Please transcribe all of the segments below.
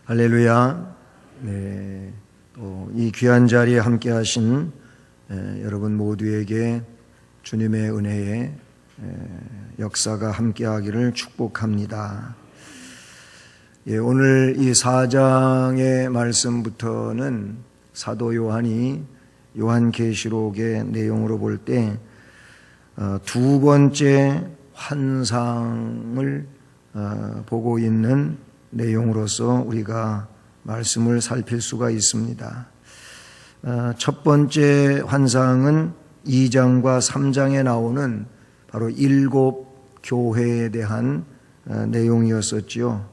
할렐루야. 네, 또 이 귀한 자리에 함께 하신 여러분 모두에게 주님의 은혜의 역사가 함께 하기를 축복합니다. 오늘 이 4장의 말씀부터는 사도 요한이 요한계시록의 내용으로 볼 때 두 번째 환상을 보고 있는 내용으로서 우리가 말씀을 살필 수가 있습니다. 첫 번째 환상은 2장과 3장에 나오는 바로 7 교회에 대한 내용이었었지요.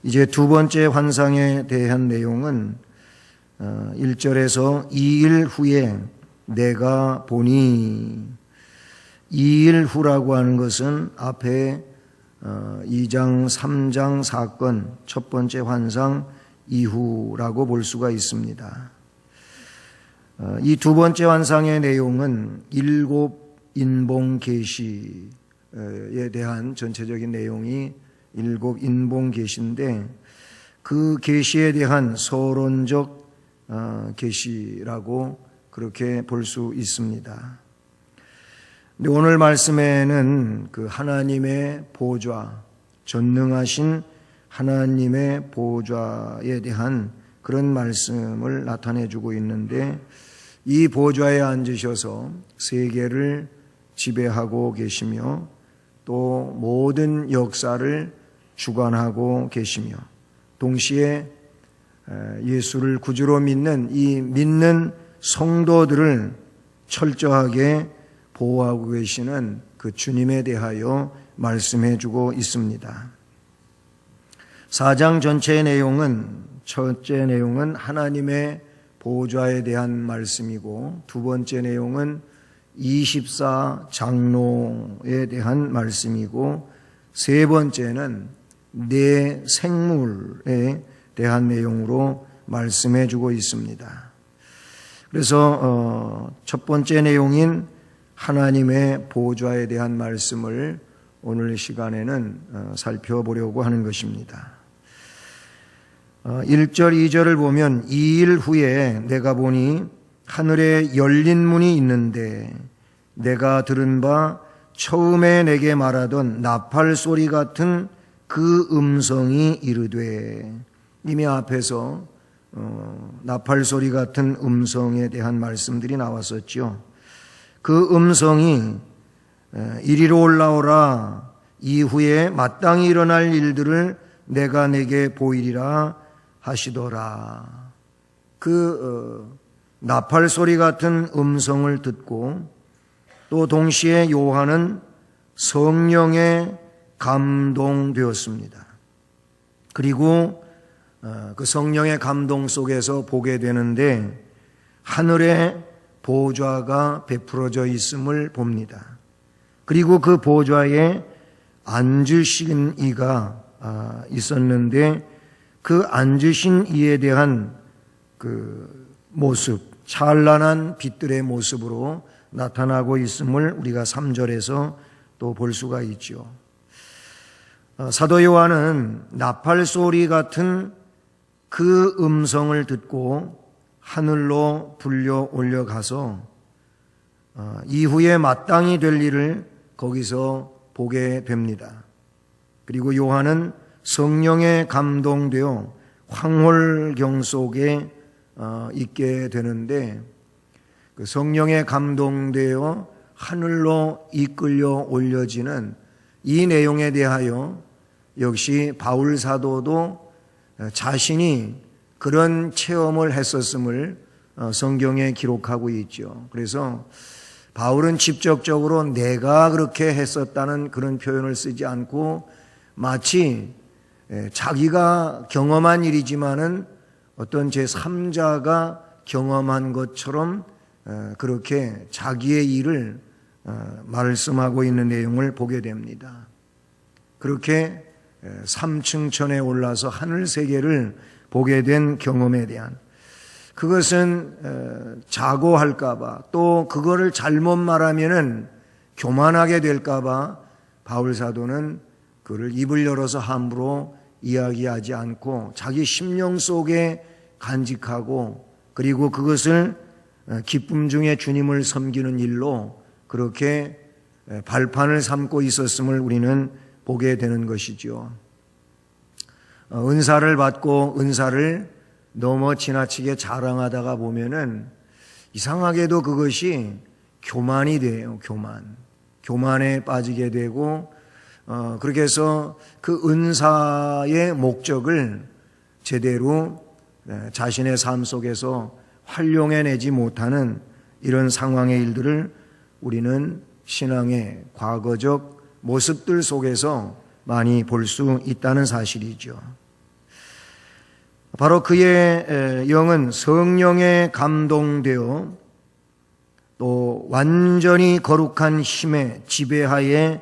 이제 두 번째 환상에 대한 내용은 1절에서 2일 후에 내가 보니, 2일 후라고 하는 것은 앞에 2장, 3장 사건, 첫 번째 환상 이후라고 볼 수가 있습니다. 이 두 번째 환상의 내용은 7 인봉 계시에 대한 전체적인 내용이 7 인봉 계시인데, 그 계시에 대한 서론적 계시라고 그렇게 볼 수 있습니다. 근데 오늘 말씀에는 그 하나님의 보좌, 전능하신 하나님의 보좌에 대한 그런 말씀을 나타내주고 있는데, 이 보좌에 앉으셔서 세계를 지배하고 계시며 또 모든 역사를 주관하고 계시며, 동시에 예수를 구주로 믿는 이 믿는 성도들을 철저하게 보호하고 계시는 그 주님에 대하여 말씀해 주고 있습니다. 4장 전체의 내용은, 첫째 내용은 하나님의 보좌에 대한 말씀이고, 두 번째 내용은 24 장로에 대한 말씀이고, 세 번째는 내 생물에 대한 내용으로 말씀해 주고 있습니다. 그래서 첫 번째 내용인 하나님의 보좌에 대한 말씀을 오늘 시간에는 살펴보려고 하는 것입니다. 1절, 2절을 보면 2일 후에 내가 보니 하늘에 열린 문이 있는데, 내가 들은 바 처음에 내게 말하던 나팔 소리 같은 그 음성이 이르되, 이미 앞에서 나팔 소리 같은 음성에 대한 말씀들이 나왔었죠. 그 음성이 이리로 올라오라, 이후에 마땅히 일어날 일들을 내가 내게 보이리라 하시더라. 그 나팔 소리 같은 음성을 듣고, 또 동시에 요한은 성령에 감동되었습니다. 그리고 그 성령의 감동 속에서 보게 되는데, 하늘에 보좌가 베풀어져 있음을 봅니다. 그리고 그 보좌에 앉으신 이가 있었는데, 그 앉으신 이에 대한 그 모습, 찬란한 빛들의 모습으로 나타나고 있음을 우리가 3절에서 또 볼 수가 있죠. 사도 요한은 나팔 소리 같은 그 음성을 듣고 하늘로 불려 올려가서 이후에 마땅히 될 일을 거기서 보게 됩니다. 그리고 요한은 성령에 감동되어 황홀경 속에 있게 되는데, 그 성령에 감동되어 하늘로 이끌려 올려지는 이 내용에 대하여 역시 바울 사도도 자신이 그런 체험을 했었음을 성경에 기록하고 있죠. 그래서 바울은 직접적으로 내가 그렇게 했었다는 그런 표현을 쓰지 않고, 마치 자기가 경험한 일이지만은 어떤 제3자가 경험한 것처럼 그렇게 자기의 일을 말씀하고 있는 내용을 보게 됩니다. 그렇게 3층천에 올라서 하늘 세계를 보게 된 경험에 대한, 그것은 자고할까봐, 또 그거를 잘못 말하면은 교만하게 될까봐 바울 사도는 그를 입을 열어서 함부로 이야기하지 않고 자기 심령 속에 간직하고 그리고 그것을 기쁨 중에 주님을 섬기는 일로 그렇게 발판을 삼고 있었음을 우리는 보게 되는 것이죠. 은사를 받고 은사를 너무 지나치게 자랑하다가 보면은 이상하게도 그것이 교만이 돼요. 교만에 빠지게 되고 그렇게 해서 그 은사의 목적을 제대로 자신의 삶 속에서 활용해내지 못하는 이런 상황의 일들을 우리는 신앙의 과거적 모습들 속에서 많이 볼 수 있다는 사실이죠. 바로 그의 영은 성령에 감동되어 또 완전히 거룩한 힘의 지배하에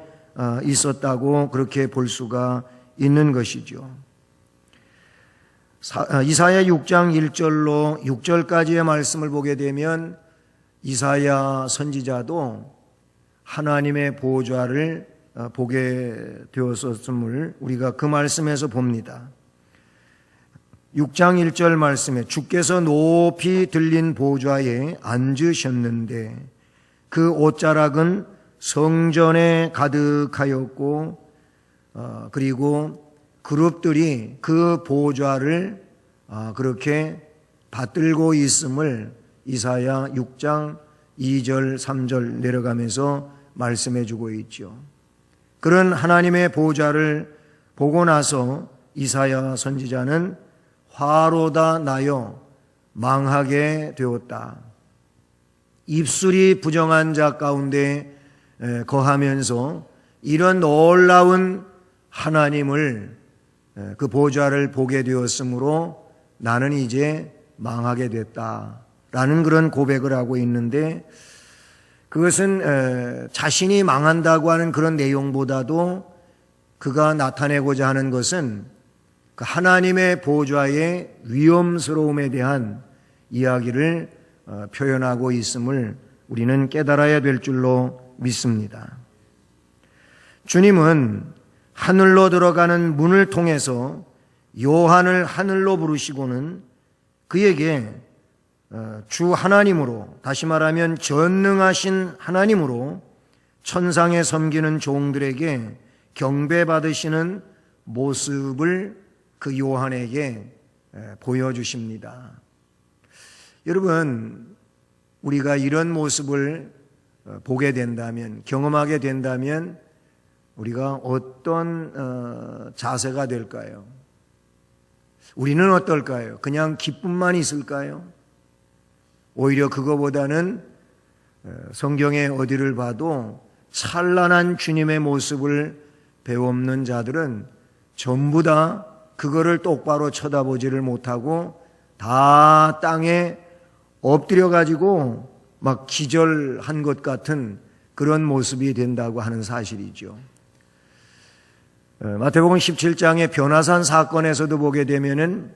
있었다고 그렇게 볼 수가 있는 것이죠. 이사야 6장 1절로 6절까지의 말씀을 보게 되면 이사야 선지자도 하나님의 보좌를 보게 되었음을 우리가 그 말씀에서 봅니다. 6장 1절 말씀에 주께서 높이 들린 보좌에 앉으셨는데 그 옷자락은 성전에 가득하였고 그리고 그룹들이 그 보좌를 그렇게 받들고 있음을 이사야 6장 2절 3절 내려가면서 말씀해 주고 있죠. 그런 하나님의 보좌를 보고 나서 이사야 선지자는 화로다 나여 망하게 되었다. 입술이 부정한 자 가운데 거하면서 이런 놀라운 하나님을 그 보좌를 보게 되었으므로 나는 이제 망하게 됐다라는 그런 고백을 하고 있는데 그것은 자신이 망한다고 하는 그런 내용보다도 그가 나타내고자 하는 것은 그 하나님의 보좌의 위험스러움에 대한 이야기를 표현하고 있음을 우리는 깨달아야 될 줄로 믿습니다. 주님은 하늘로 들어가는 문을 통해서 요한을 하늘로 부르시고는 그에게 주 하나님으로, 다시 말하면 전능하신 하나님으로 천상에 섬기는 종들에게 경배받으시는 모습을 그 요한에게 보여주십니다. 여러분, 우리가 이런 모습을 보게 된다면, 경험하게 된다면 우리가 어떤 자세가 될까요? 우리는 어떨까요? 그냥 기쁨만 있을까요? 오히려 그거보다는 성경의 어디를 봐도 찬란한 주님의 모습을 배워없는 자들은 전부 다 그거를 똑바로 쳐다보지를 못하고 다 땅에 엎드려 가지고 막 기절한 것 같은 그런 모습이 된다고 하는 사실이죠. 마태복음 17장의 변화산 사건에서도 보게 되면은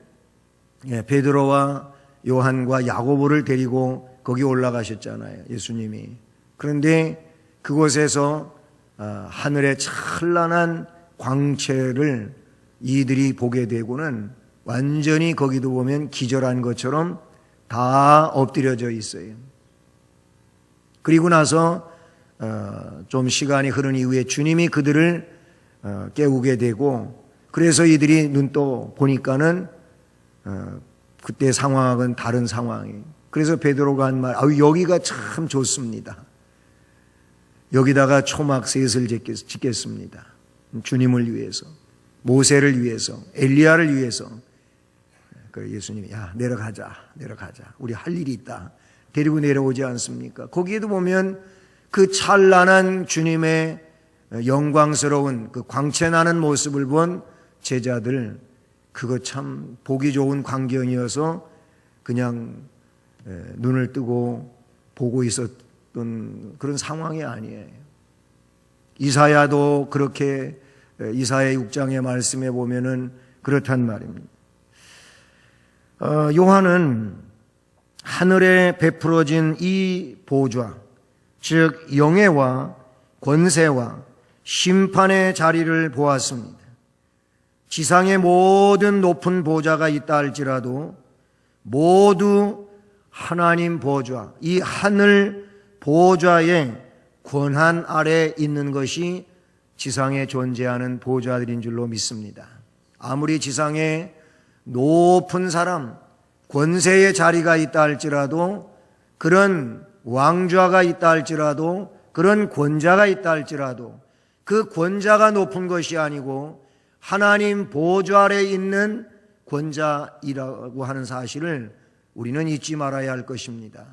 베드로와 요한과 야고보를 데리고 거기 올라가셨잖아요, 예수님이. 그런데 그곳에서 하늘의 찬란한 광채를 이들이 보게 되고는 완전히 거기도 보면 기절한 것처럼 다 엎드려져 있어요. 그리고 나서 좀 시간이 흐른 이후에 주님이 그들을 깨우게 되고, 그래서 이들이 눈 떠 보니까는 그때 상황은 다른 상황이에요. 그래서 베드로가 한 말, 여기가 참 좋습니다. 여기다가 초막셋을 짓겠습니다. 주님을 위해서, 모세를 위해서, 엘리야를 위해서. 그래 예수님이 내려가자. 우리 할 일이 있다. 데리고 내려오지 않습니까? 거기에도 보면 그 찬란한 주님의 영광스러운 그 광채 나는 모습을 본 제자들, 그거 참 보기 좋은 광경이어서 그냥 눈을 뜨고 보고 있었던 그런 상황이 아니에요. 이사야도 그렇게 이사야 6장의 말씀에 보면은 그렇단 말입니다. 요한은 하늘에 베풀어진 이 보좌, 즉 영예와 권세와 심판의 자리를 보았습니다. 지상의 모든 높은 보좌가 있다 할지라도 모두 하나님 보좌, 이 하늘 보좌의 권한 아래 있는 것이 지상에 존재하는 보좌들인 줄로 믿습니다. 아무리 지상에 높은 사람, 권세의 자리가 있다 할지라도, 그런 왕좌가 있다 할지라도, 그런 권자가 있다 할지라도 그 권자가 높은 것이 아니고 하나님 보좌 아래 있는 권자이라고 하는 사실을 우리는 잊지 말아야 할 것입니다.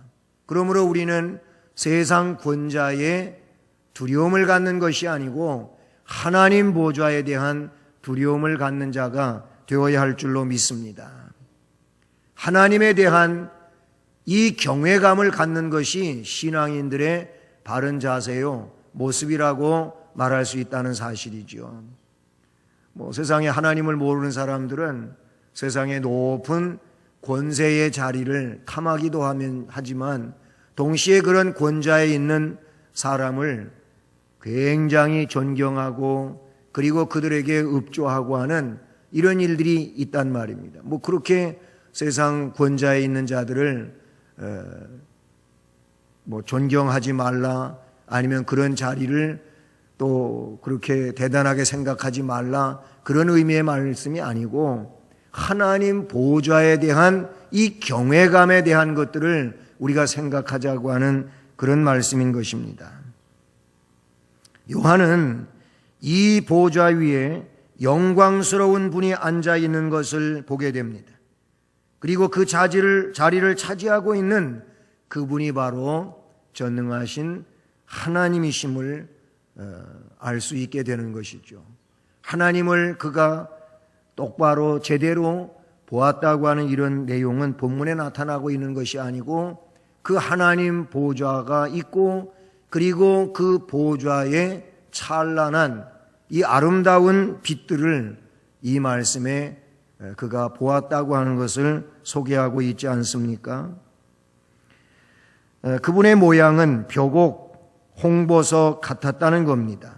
그러므로 우리는 세상 권자에 두려움을 갖는 것이 아니고 하나님 보좌에 대한 두려움을 갖는 자가 되어야 할 줄로 믿습니다. 하나님에 대한 이 경외감을 갖는 것이 신앙인들의 바른 자세요, 모습이라고 말할 수 있다는 사실이죠. 세상에 하나님을 모르는 사람들은 세상의 높은 권세의 자리를 탐하기도 하지만 동시에 그런 권좌에 있는 사람을 굉장히 존경하고 그리고 그들에게 읍조하고 하는 이런 일들이 있단 말입니다. 그렇게 세상 권좌에 있는 자들을 존경하지 말라, 아니면 그런 자리를 또 그렇게 대단하게 생각하지 말라, 그런 의미의 말씀이 아니고 하나님 보좌에 대한 이 경외감에 대한 것들을 우리가 생각하자고 하는 그런 말씀인 것입니다. 요한은 이 보좌 위에 영광스러운 분이 앉아 있는 것을 보게 됩니다. 그리고 그 자리를 차지하고 있는 그분이 바로 전능하신 하나님이심을 알 수 있게 되는 것이죠. 하나님을 그가 똑바로 제대로 보았다고 하는 이런 내용은 본문에 나타나고 있는 것이 아니고 그 하나님 보좌가 있고 그리고 그 보좌의 찬란한 이 아름다운 빛들을 이 말씀에 그가 보았다고 하는 것을 소개하고 있지 않습니까? 그분의 모양은 벽옥, 홍보석 같았다는 겁니다.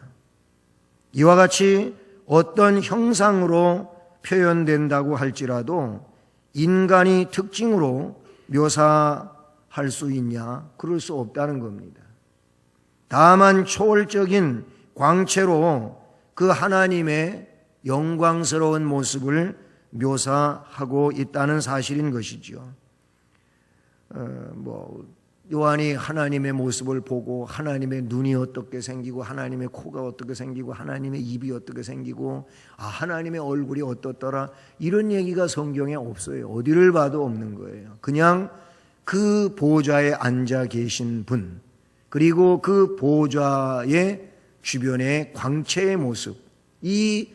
이와 같이 어떤 형상으로 표현된다고 할지라도 인간이 특징으로 묘사할 수 있냐? 그럴 수 없다는 겁니다. 다만 초월적인 광채로 그 하나님의 영광스러운 모습을 묘사하고 있다는 사실인 것이죠. 요한이 하나님의 모습을 보고 하나님의 눈이 어떻게 생기고 하나님의 코가 어떻게 생기고 하나님의 입이 어떻게 생기고 하나님의 얼굴이 어떻더라, 이런 얘기가 성경에 없어요. 어디를 봐도 없는 거예요. 그냥 그 보좌에 앉아 계신 분, 그리고 그 보좌의 주변의 광채의 모습, 이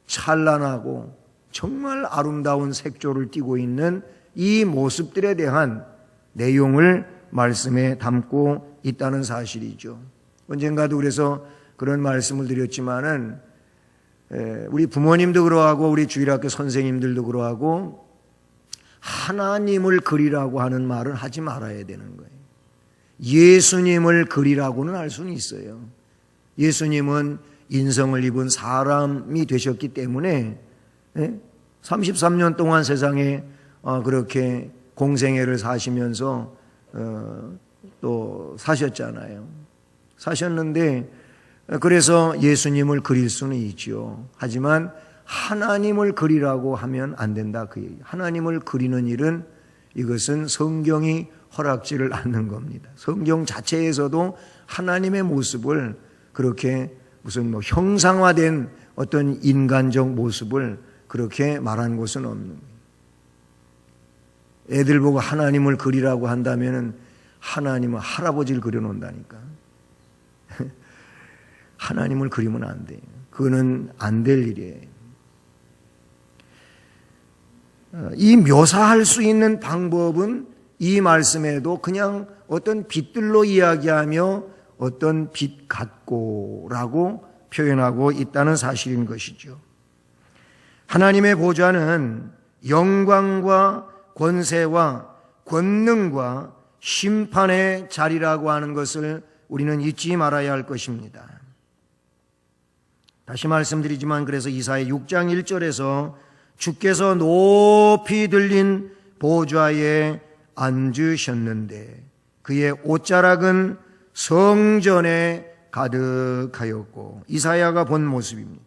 찬란하고 정말 아름다운 색조를 띠고 있는 이 모습들에 대한 내용을 말씀에 담고 있다는 사실이죠. 언젠가도 그래서 그런 말씀을 드렸지만은 우리 부모님도 그러하고 우리 주일학교 선생님들도 그러하고 하나님을 그리라고 하는 말은 하지 말아야 되는 거예요. 예수님을 그리라고는 할 수는 있어요. 예수님은 인성을 입은 사람이 되셨기 때문에 33년 동안 세상에 그렇게 공생애를 사시면서 또 사셨잖아요. 사셨는데 그래서 예수님을 그릴 수는 있죠. 하지만 하나님을 그리라고 하면 안 된다. 하나님을 그리는 일은 이것은 성경이 허락지를 않는 겁니다. 성경 자체에서도 하나님의 모습을 그렇게 무슨 형상화된 어떤 인간적 모습을 그렇게 말한 것은 없는 거예요. 애들 보고 하나님을 그리라고 한다면은 하나님은 할아버지를 그려놓는다니까. 하나님을 그리면 안 돼요. 그거는 안 될 일이에요. 이 묘사할 수 있는 방법은 이 말씀에도 그냥 어떤 빛들로 이야기하며 어떤 빛 같고라고 표현하고 있다는 사실인 것이죠. 하나님의 보좌는 영광과 권세와 권능과 심판의 자리라고 하는 것을 우리는 잊지 말아야 할 것입니다. 다시 말씀드리지만 그래서 이사야 6장 1절에서 주께서 높이 들린 보좌에 앉으셨는데 그의 옷자락은 성전에 가득하였고, 이사야가 본 모습입니다.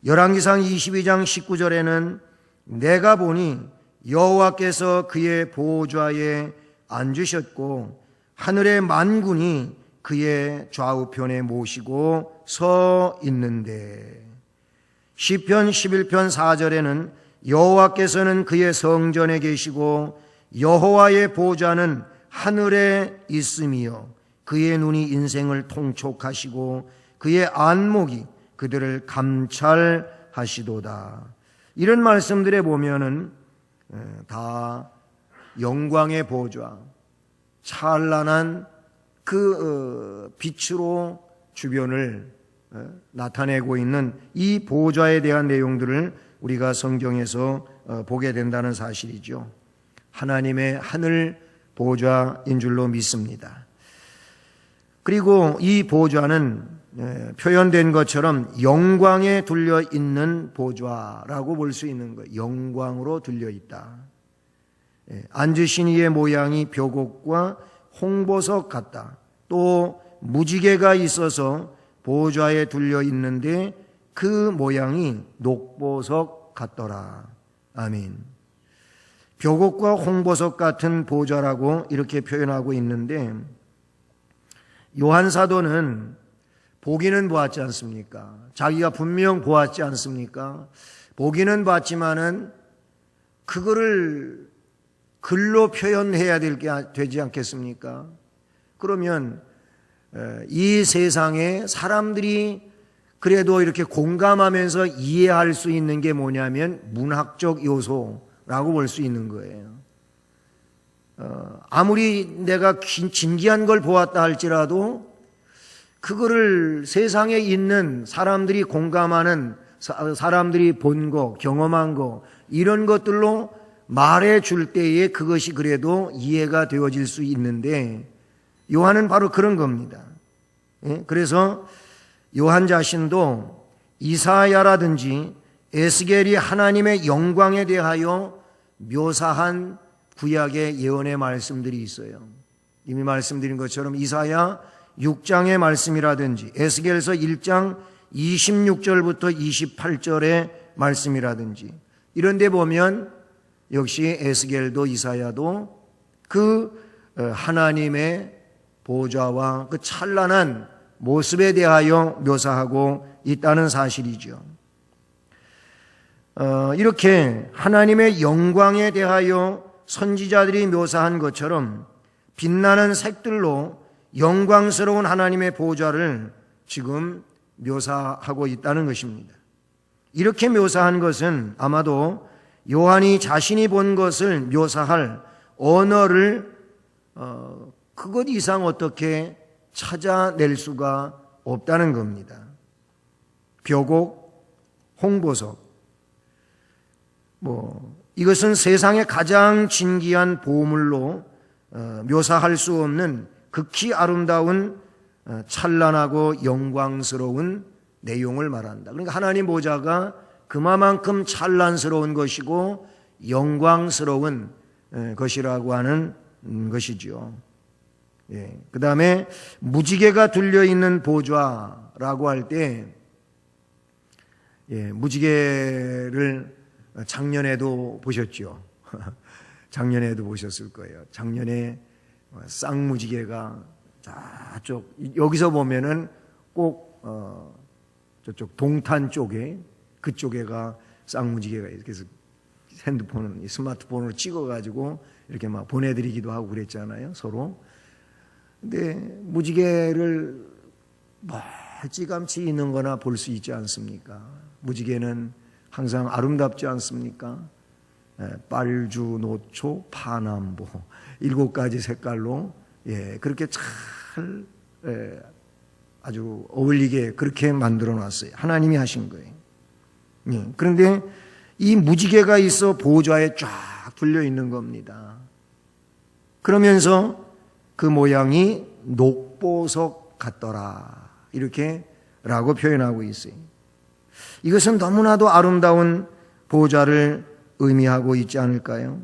열왕기상 22장 19절에는 내가 보니 여호와께서 그의 보좌에 앉으셨고 하늘의 만군이 그의 좌우편에 모시고 서 있는데, 시편 11편 4절에는 여호와께서는 그의 성전에 계시고 여호와의 보좌는 하늘에 있으며 그의 눈이 인생을 통촉하시고 그의 안목이 그들을 감찰하시도다. 이런 말씀들에 보면은 다 영광의 보좌, 찬란한 그 빛으로 주변을 나타내고 있는 이 보좌에 대한 내용들을 우리가 성경에서 보게 된다는 사실이죠. 하나님의 하늘 보좌인 줄로 믿습니다. 그리고 이 보좌는 표현된 것처럼 영광에 둘려 있는 보좌라고 볼 수 있는 거예요. 영광으로 둘려 있다. 앉으신 이의 모양이 벼곡과 홍보석 같다. 또 무지개가 있어서 보좌에 둘려 있는데 그 모양이 녹보석 같더라. 아멘. 벼곡과 홍보석 같은 보좌라고 이렇게 표현하고 있는데, 요한 사도는 보기는 보았지 않습니까? 자기가 분명 보았지 않습니까? 보기는 봤지만은 그거를 글로 표현해야 되지 않겠습니까? 그러면 이 세상에 사람들이 그래도 이렇게 공감하면서 이해할 수 있는 게 뭐냐면 문학적 요소라고 볼 수 있는 거예요. 아무리 내가 진기한 걸 보았다 할지라도 그거를 세상에 있는 사람들이 공감하는, 사람들이 본 거, 경험한 거, 이런 것들로 말해 줄 때에 그것이 그래도 이해가 되어질 수 있는데, 요한은 바로 그런 겁니다. 그래서 요한 자신도 이사야라든지 에스겔이 하나님의 영광에 대하여 묘사한 구약의 예언의 말씀들이 있어요. 이미 말씀드린 것처럼 이사야 6장의 말씀이라든지 에스겔서 1장 26절부터 28절의 말씀이라든지 이런 데 보면 역시 에스겔도 이사야도 그 하나님의 보좌와 그 찬란한 모습에 대하여 묘사하고 있다는 사실이죠. 이렇게 하나님의 영광에 대하여 선지자들이 묘사한 것처럼 빛나는 색들로 영광스러운 하나님의 보좌를 지금 묘사하고 있다는 것입니다. 이렇게 묘사한 것은 아마도 요한이 자신이 본 것을 묘사할 언어를 그것 이상 어떻게 찾아낼 수가 없다는 겁니다. 벼곡, 홍보석, 이것은 세상의 가장 진귀한 보물로 묘사할 수 없는 극히 아름다운 찬란하고 영광스러운 내용을 말한다. 그러니까 하나님 보좌가 그만큼 찬란스러운 것이고 영광스러운 것이라고 하는 것이지요. 그 다음에 무지개가 둘려있는 보좌라고 할 때, 무지개를 작년에도 보셨죠. 작년에도 보셨을 거예요. 작년에 쌍무지개가 저쪽, 여기서 보면은 꼭 저쪽 동탄 쪽에, 그쪽에가 쌍무지개가 이렇게 해서 핸드폰은 스마트폰으로 찍어가지고 이렇게 막 보내드리기도 하고 그랬잖아요, 서로. 근데 무지개를 멀찌감치 있는 거나 볼 수 있지 않습니까? 무지개는 항상 아름답지 않습니까? 빨주, 노초, 파남보 7가지 색깔로 그렇게 잘 아주 어울리게 그렇게 만들어 놨어요. 하나님이 하신 거예요. 그런데 이 무지개가 있어 보좌에 쫙 둘려 있는 겁니다. 그러면서 그 모양이 녹보석 같더라, 이렇게 라고 표현하고 있어요. 이것은 너무나도 아름다운 보좌를 의미하고 있지 않을까요?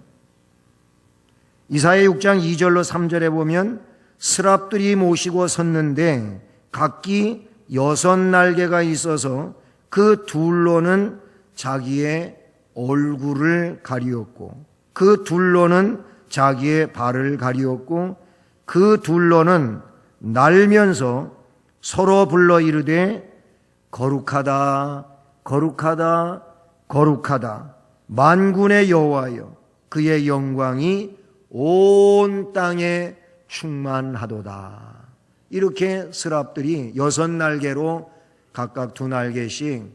이사야 6장 2절로 3절에 보면 스랍들이 모시고 섰는데 각기 6날개가 있어서 그 둘로는 자기의 얼굴을 가리었고 그 둘로는 자기의 발을 가리었고 그 둘로는 날면서 서로 불러 이르되 거룩하다 거룩하다 거룩하다 만군의 여호와여 그의 영광이 온 땅에 충만하도다. 이렇게 스랍들이 6날개로 각각 2날개씩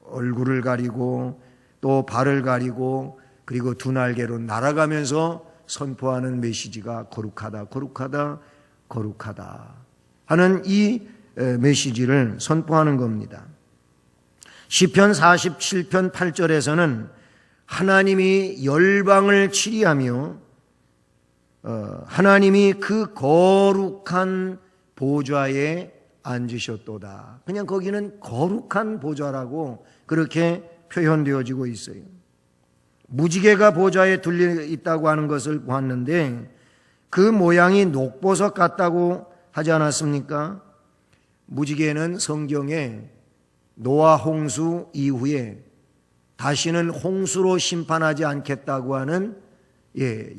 얼굴을 가리고 또 발을 가리고 그리고 2날개로 날아가면서 선포하는 메시지가 거룩하다 거룩하다 거룩하다 하는 이 메시지를 선포하는 겁니다. 시편 47편 8절에서는 하나님이 열방을 치리하며 하나님이 그 거룩한 보좌에 앉으셨도다. 그냥 거기는 거룩한 보좌라고 그렇게 표현되어지고 있어요. 무지개가 보좌에 둘려 있다고 하는 것을 보았는데 그 모양이 녹보석 같다고 하지 않았습니까? 무지개는 성경에 노아 홍수 이후에 다시는 홍수로 심판하지 않겠다고 하는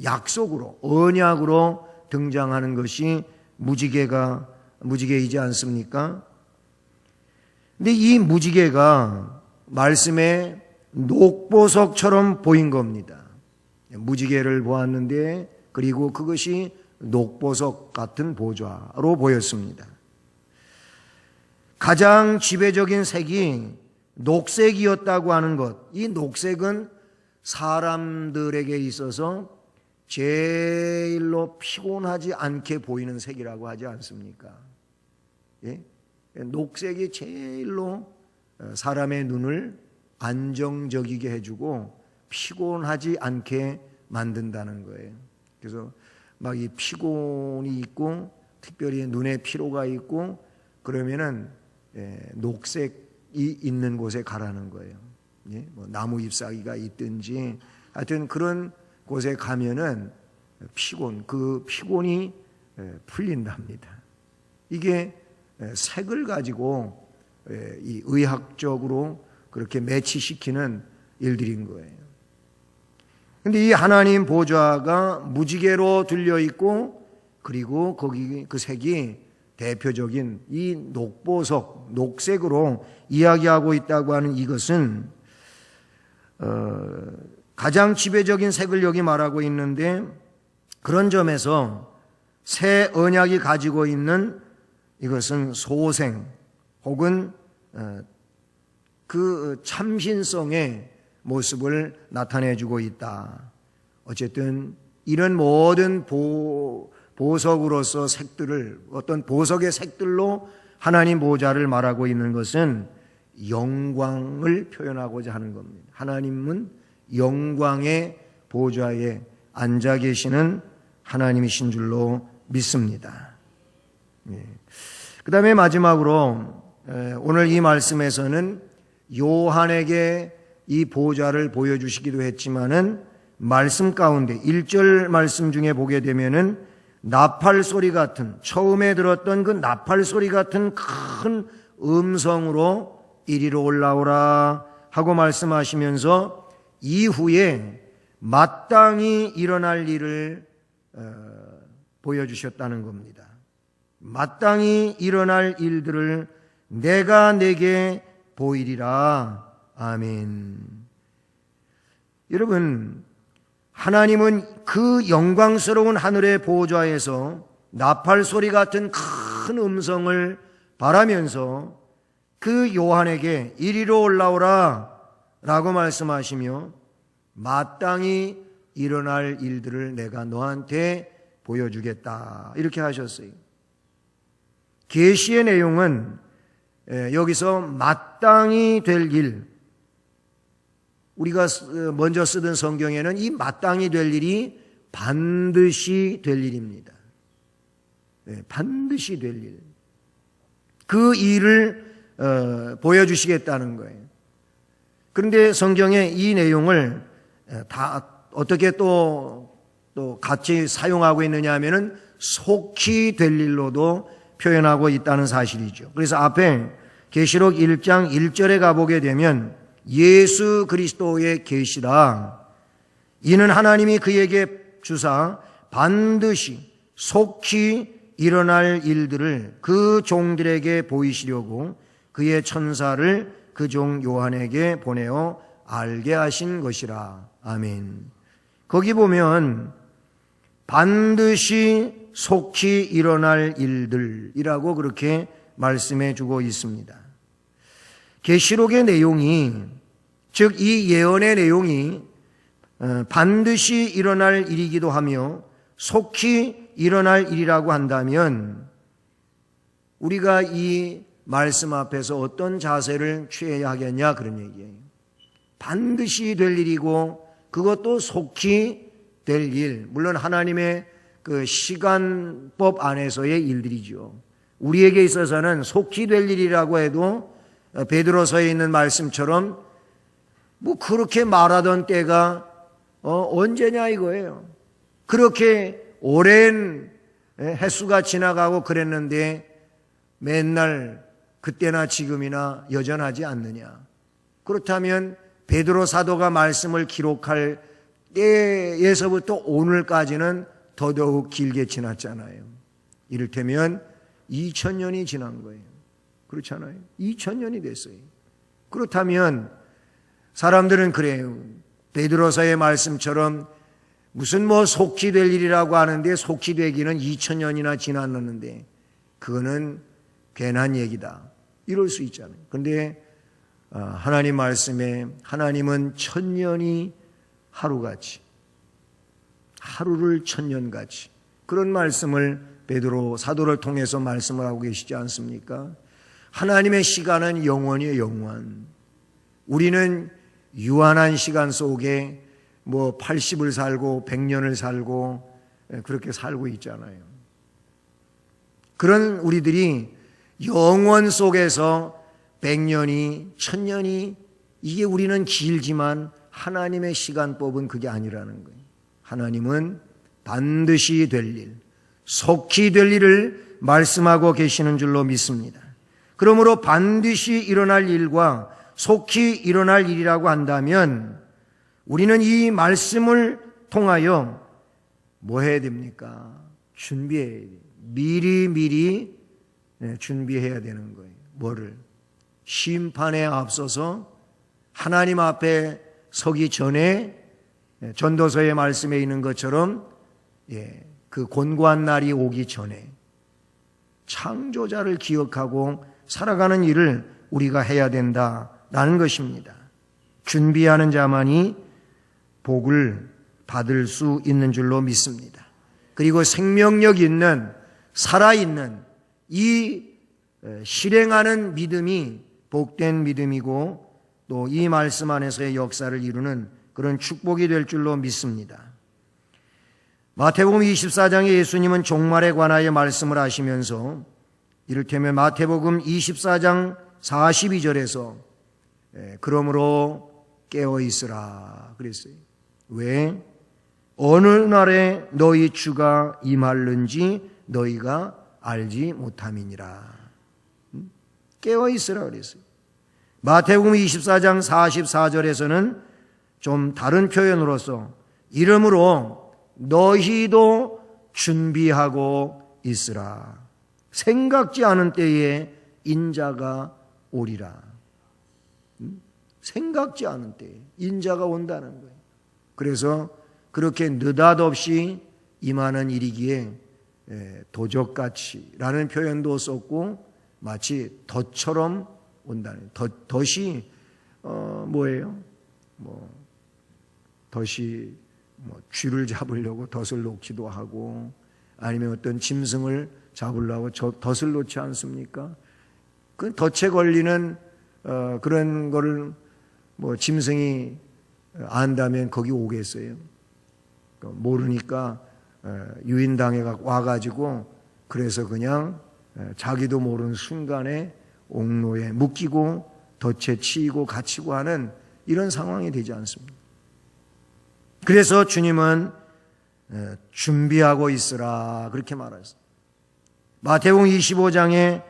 약속으로 언약으로 등장하는 것이 무지개이지 않습니까? 근데 이 무지개가 말씀에 녹보석처럼 보인 겁니다. 무지개를 보았는데 그리고 그것이 녹보석 같은 보좌로 보였습니다. 가장 지배적인 색이 녹색이었다고 하는 것, 이 녹색은 사람들에게 있어서 제일로 피곤하지 않게 보이는 색이라고 하지 않습니까? 예? 녹색이 제일로 사람의 눈을 안정적이게 해주고 피곤하지 않게 만든다는 거예요. 그래서 막 이 피곤이 있고 특별히 눈에 피로가 있고 그러면은 녹색이 있는 곳에 가라는 거예요. 예? 뭐 나무 잎사귀가 있든지 하여튼 그런 곳에 가면은 그 피곤이 풀린답니다. 이게 색을 가지고 이 의학적으로 그렇게 매치시키는 일들인 거예요. 근데 이 하나님 보좌가 무지개로 둘려 있고 그리고 거기 그 색이 대표적인 이 녹보석, 녹색으로 이야기하고 있다고 하는 이것은 가장 지배적인 색을 여기 말하고 있는데 그런 점에서 새 언약이 가지고 있는 이것은 소생 혹은 그 참신성의 모습을 나타내주고 있다. 어쨌든 이런 모든 보석으로서 색들을 어떤 보석의 색들로 하나님 보좌를 말하고 있는 것은 영광을 표현하고자 하는 겁니다. 하나님은 영광의 보좌에 앉아 계시는 하나님이신 줄로 믿습니다. 그 다음에 마지막으로 오늘 이 말씀에서는 요한에게 이 보좌를 보여주시기도 했지만은 말씀 가운데 1절 말씀 중에 보게 되면은 나팔 소리 같은 처음에 들었던 그 나팔 소리 같은 큰 음성으로 이리로 올라오라 하고 말씀하시면서 이후에 마땅히 일어날 일을 보여주셨다는 겁니다. 마땅히 일어날 일들을 내가 내게 보이리라. 아멘. 여러분, 하나님은 그 영광스러운 하늘의 보좌에서 나팔 소리 같은 큰 음성을 바라면서 그 요한에게 이리로 올라오라 라고 말씀하시며 마땅히 일어날 일들을 내가 너한테 보여주겠다 이렇게 하셨어요. 계시의 내용은 여기서 마땅히 될 일, 우리가 먼저 쓰던 성경에는 이 마땅히 될 일이 반드시 될 일입니다. 반드시 될 일. 그 일을 보여주시겠다는 거예요. 그런데 성경에 이 내용을 다 어떻게 또 같이 사용하고 있느냐 하면은 속히 될 일로도 표현하고 있다는 사실이죠. 그래서 앞에 계시록 1장 1절에 가보게 되면 예수 그리스도의 계시라. 이는 하나님이 그에게 주사 반드시 속히 일어날 일들을 그 종들에게 보이시려고 그의 천사를 그 종 요한에게 보내어 알게 하신 것이라. 아멘. 거기 보면 반드시 속히 일어날 일들이라고 그렇게 말씀해 주고 있습니다. 계시록의 내용이, 즉 이 예언의 내용이 반드시 일어날 일이기도 하며 속히 일어날 일이라고 한다면 우리가 이 말씀 앞에서 어떤 자세를 취해야 하겠냐 그런 얘기예요. 반드시 될 일이고 그것도 속히 될 일, 물론 하나님의 그 시간법 안에서의 일들이죠. 우리에게 있어서는 속히 될 일이라고 해도 베드로서에 있는 말씀처럼 뭐 그렇게 말하던 때가 언제냐 이거예요. 그렇게 오랜 횟수가 지나가고 그랬는데 맨날 그때나 지금이나 여전하지 않느냐. 그렇다면 베드로 사도가 말씀을 기록할 때에서부터 오늘까지는 더더욱 길게 지났잖아요. 이를테면 2000년이 지난 거예요. 그렇잖아요. 2000년이 됐어요. 그렇다면 사람들은 그래요. 베드로서의 말씀처럼 무슨 뭐 속히 될 일이라고 하는데 속히 되기는 2000년이나 지났는데 그거는 괜한 얘기다. 이럴 수 있잖아요. 그런데 하나님 말씀에 하나님은 1000년이 하루같이, 하루를 1000년같이, 그런 말씀을 베드로 사도를 통해서 말씀을 하고 계시지 않습니까? 하나님의 시간은 영원이에요. 영원. 우리는 유한한 시간 속에 뭐 80을 살고 100년을 살고 그렇게 살고 있잖아요. 그런 우리들이 영원 속에서 100년이 1000년이 이게 우리는 길지만 하나님의 시간법은 그게 아니라는 거예요. 하나님은 반드시 될 일, 속히 될 일을 말씀하고 계시는 줄로 믿습니다. 그러므로 반드시 일어날 일과 속히 일어날 일이라고 한다면 우리는 이 말씀을 통하여 뭐 해야 됩니까? 준비해야 돼요. 미리 준비해야 되는 거예요. 뭐를? 심판에 앞서서 하나님 앞에 서기 전에 전도서의 말씀에 있는 것처럼 그 곤고한 날이 오기 전에 창조자를 기억하고 살아가는 일을 우리가 해야 된다라는 것입니다. 준비하는 자만이 복을 받을 수 있는 줄로 믿습니다. 그리고 생명력 있는, 살아있는 이 실행하는 믿음이 복된 믿음이고 또 이 말씀 안에서의 역사를 이루는 그런 축복이 될 줄로 믿습니다. 마태복음 24장에 예수님은 종말에 관하여 말씀을 하시면서 이를테면 마태복음 24장 42절에서 그러므로 깨어 있으라 그랬어요. 왜? 어느 날에 너희 주가 임할는지 너희가 알지 못함이니라. 깨어 있으라 그랬어요. 마태복음 24장 44절에서는 좀 다른 표현으로서 이러므로 너희도 준비하고 있으라. 생각지 않은 때에 인자가 오리라. 생각지 않은 때에 인자가 온다는 거예요. 그래서 그렇게 느닷없이 임하는 일이기에 도적같이라는 표현도 썼고 마치 덫처럼 온다는, 덫이 뭐예요? 덫이 쥐를 잡으려고 덫을 놓기도 하고 아니면 어떤 짐승을 잡으려고 덫을 놓지 않습니까? 그 덫에 걸리는 그런 거를 짐승이 안다면 거기 오겠어요? 모르니까 유인당해 와가지고 그래서 그냥 자기도 모르는 순간에 옥로에 묶이고 덫에 치이고 갇히고 하는 이런 상황이 되지 않습니다. 그래서 주님은 준비하고 있으라 그렇게 말하셨습니다. 마태복음 25장에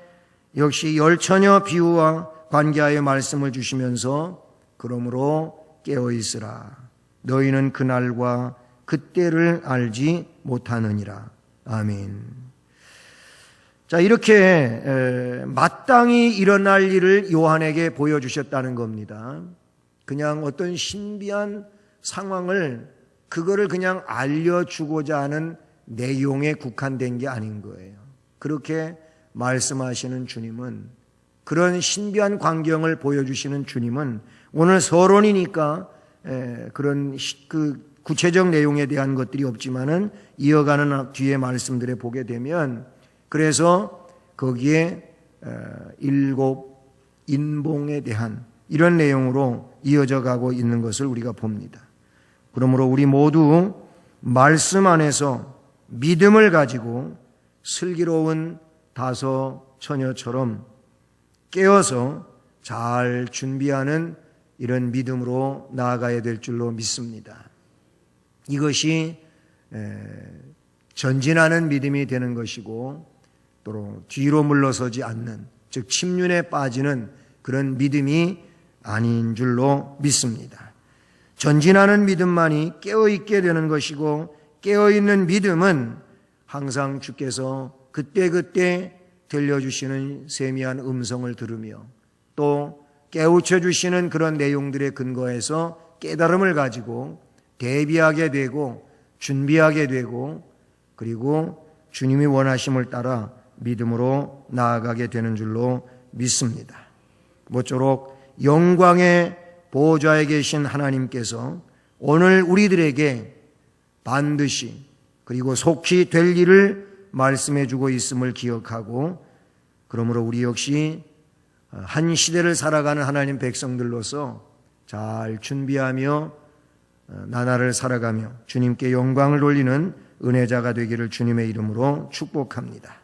역시 열처녀 비유와 관계하여 말씀을 주시면서 그러므로 깨어 있으라. 너희는 그날과 그때를 알지 못하느니라. 아멘. 자, 이렇게 마땅히 일어날 일을 요한에게 보여주셨다는 겁니다. 그냥 어떤 신비한 상황을 그거를 그냥 알려주고자 하는 내용에 국한된 게 아닌 거예요. 그렇게 말씀하시는 주님은, 그런 신비한 광경을 보여주시는 주님은 오늘 서론이니까 그런 그 구체적 내용에 대한 것들이 없지만은 이어가는 뒤에 말씀들에 보게 되면, 그래서 거기에 7 인봉에 대한 이런 내용으로 이어져 가고 있는 것을 우리가 봅니다. 그러므로 우리 모두 말씀 안에서 믿음을 가지고 슬기로운 5 처녀처럼 깨어서 잘 준비하는 이런 믿음으로 나아가야 될 줄로 믿습니다. 이것이 전진하는 믿음이 되는 것이고, 또 뒤로 물러서지 않는, 즉 침륜에 빠지는 그런 믿음이 아닌 줄로 믿습니다. 전진하는 믿음만이 깨어있게 되는 것이고, 깨어있는 믿음은 항상 주께서 그때그때 들려주시는 세미한 음성을 들으며 또 깨우쳐 주시는 그런 내용들에 근거해서 깨달음을 가지고 대비하게 되고 준비하게 되고, 그리고 주님이 원하심을 따라 믿음으로 나아가게 되는 줄로 믿습니다. 모쪼록 영광의 보호자에 계신 하나님께서 오늘 우리들에게 반드시 그리고 속히 될 일을 말씀해 주고 있음을 기억하고, 그러므로 우리 역시 한 시대를 살아가는 하나님 백성들로서 잘 준비하며 나날을 살아가며 주님께 영광을 돌리는 은혜자가 되기를 주님의 이름으로 축복합니다.